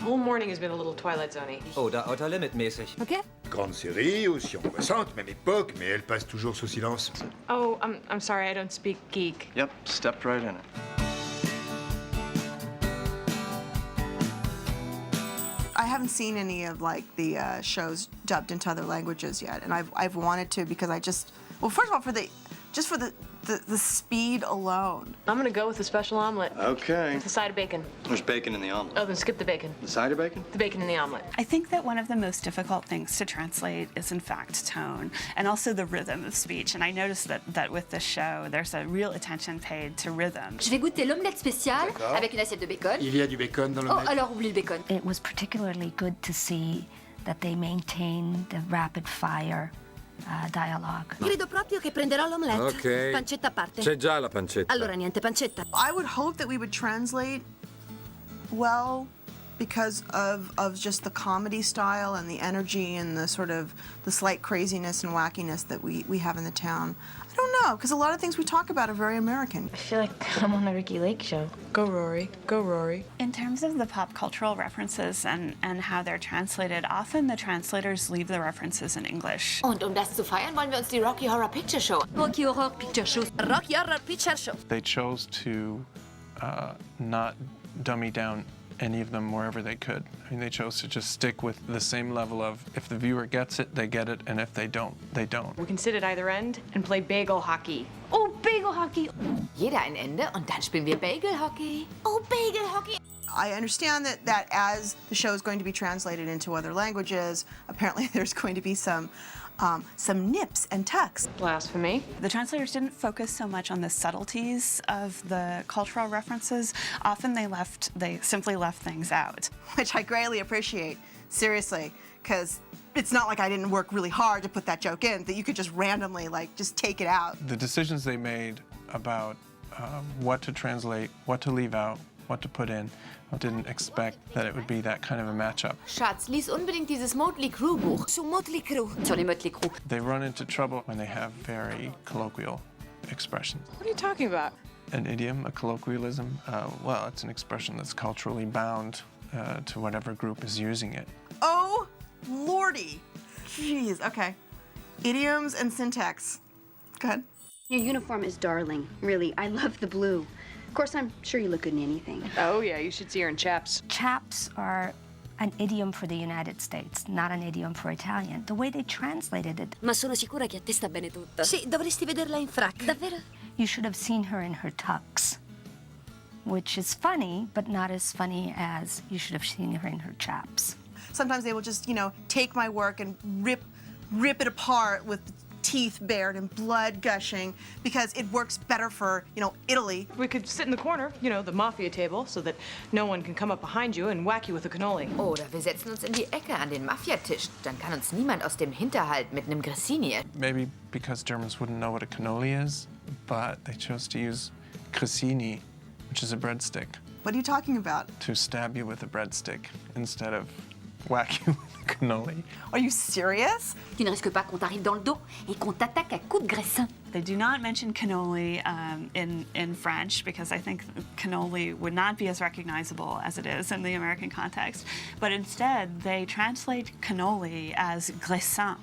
whole morning has been a little Twilight Zone-y. Oder Outer Limit-mäßig. Ok? Grande série, aussi angoissante, même époque, mais elle passe toujours sous silence. Oh, I'm sorry, I don't speak geek. Yep, stepped right in it. I haven't seen any of like the shows dubbed into other languages yet, and I've wanted to because well, first of all, for the speed alone. I'm gonna go with a special omelet. Okay. With a side of bacon. There's bacon in the omelet. Oh, then skip the bacon. The side of bacon? The bacon in the omelet. I think that one of the most difficult things to translate is, in fact, tone and also the rhythm of speech. And I noticed that with this show, there's a real attention paid to rhythm. Je vais goûter l'omelette spéciale avec une assiette de bacon. Il y a du bacon dans Oh, l'omelette. alors oublie le bacon. It was particularly good to see that they maintained the rapid-fire dialogue. Credo proprio che prenderò l'omelette. Ok. Pancetta a parte. C'è già la pancetta. Allora niente pancetta. I would hope that we would translate well because of just the comedy style and the energy and the sort of the slight craziness and wackiness that we have in the town. I don't know, because a lot of things we talk about are very American. I feel like I'm on the Ricky Lake show. Go Rory, go Rory. In terms of the pop cultural references and how they're translated, often the translators leave the references in English. Und das zu feiern, wollen wir uns die Rocky Horror Picture Show. Rocky Horror Picture Show. Rocky Horror Picture Show. They chose to not dummy down any of them wherever they could. I mean, they chose to just stick with the same level of if the viewer gets it, they get it, and if they don't, they don't. We can sit at either end and play bagel hockey. Oh, bagel hockey! Jeder ein Ende und dann spielen wir Bagel Hockey. Oh, Bagel Hockey. I understand that as the show is going to be translated into other languages, apparently there's going to be some nips and tucks. Blasphemy. The translators didn't focus so much on the subtleties of the cultural references. Often they simply left things out. Which I greatly appreciate, seriously, because it's not like I didn't work really hard to put that joke in, that you could just randomly, like, just take it out. The decisions they made about what to translate, what to leave out, what to put in, I didn't expect that it would be that kind of a matchup. Schatz, lies unbedingt dieses Motley Crue Buch. Zu Motley Crue. Sur les Motley Crue. They run into trouble when they have very colloquial expressions. What are you talking about? An idiom, a colloquialism, well, it's an expression that's culturally bound to whatever group is using it. Oh, lordy. Jeez, okay. Idioms and syntax. Go ahead. Your uniform is darling, really. I love the blue. Of course, I'm sure you look good in anything. Oh, yeah, you should see her in chaps. Chaps are an idiom for the United States, not an idiom for Italian. The way they translated it, Ma sono sicura che a te sta bene tutto. Sì, dovresti vederla in frac. Davvero? you should have seen her in her tux, which is funny, but not as funny as you should have seen her in her chaps. Sometimes they will just, take my work and rip it apart with teeth bared and blood gushing because it works better for, Italy. We could sit in the corner, the mafia table, so that no one can come up behind you and whack you with a cannoli. Oder wir setzen uns in die Ecke an den Mafiatisch. Dann kann uns niemand aus dem Hinterhalt mit einem Grissini. Maybe because Germans wouldn't know what a cannoli is, but they chose to use grissini, which is a breadstick. What are you talking about? To stab you with a breadstick instead of whack you with a cannoli. Are you serious? Tu ne risques pas qu'on t'arrive dans le dos et qu'on t'attaque à coups de graissin. They do not mention cannoli in French because I think cannoli would not be as recognizable as it is in the American context. But instead, they translate cannoli as graissin,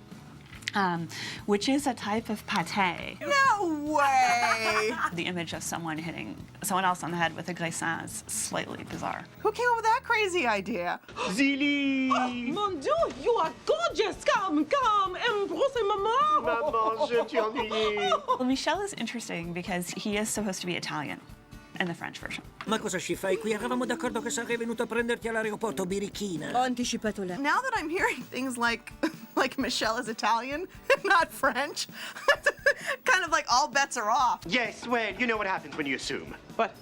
which is a type of pâté. No way! The image of someone hitting someone else on the head with a graissin is slightly bizarre. Who came up with that crazy idea? Zili! Mon Dieu, you are gorgeous! Come, embrasse maman! Maman, je t'ai ennuyé. Well, Michel is interesting because he is supposed to be Italian in the French version. Ma cosa ci fai qui? Eravamo d'accordo che sarei venuto a prenderti all'aeroporto, birichina. Ho anticipato lei. Now that I'm hearing things like Michelle is Italian, not French, kind of like all bets are off. Yes, well, you know what happens when you assume. What?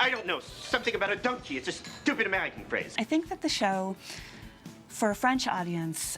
I don't know, something about a donkey. It's a stupid American phrase. I think that the show, for a French audience,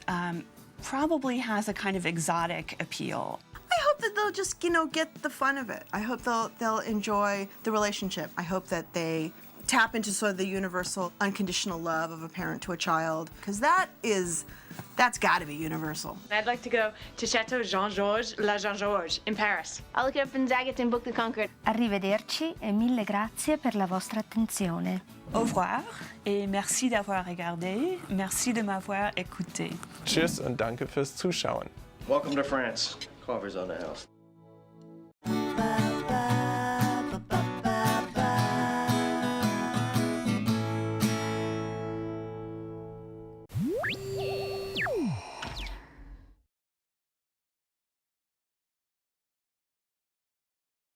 probably has a kind of exotic appeal. I hope that they'll just, get the fun of it. I hope they'll enjoy the relationship. I hope that they tap into sort of the universal unconditional love of a parent to a child, because that's got to be universal. I'd like to go to Chateau Jean-Georges, La Jean-Georges in Paris. I'll look it up in Zagat and book the Concord. Arrivederci e mille grazie per la vostra attenzione. Au revoir et merci d'avoir regardé. Merci de m'avoir écouté. Tschüss und danke fürs Zuschauen. Welcome to France. Carver's on the house.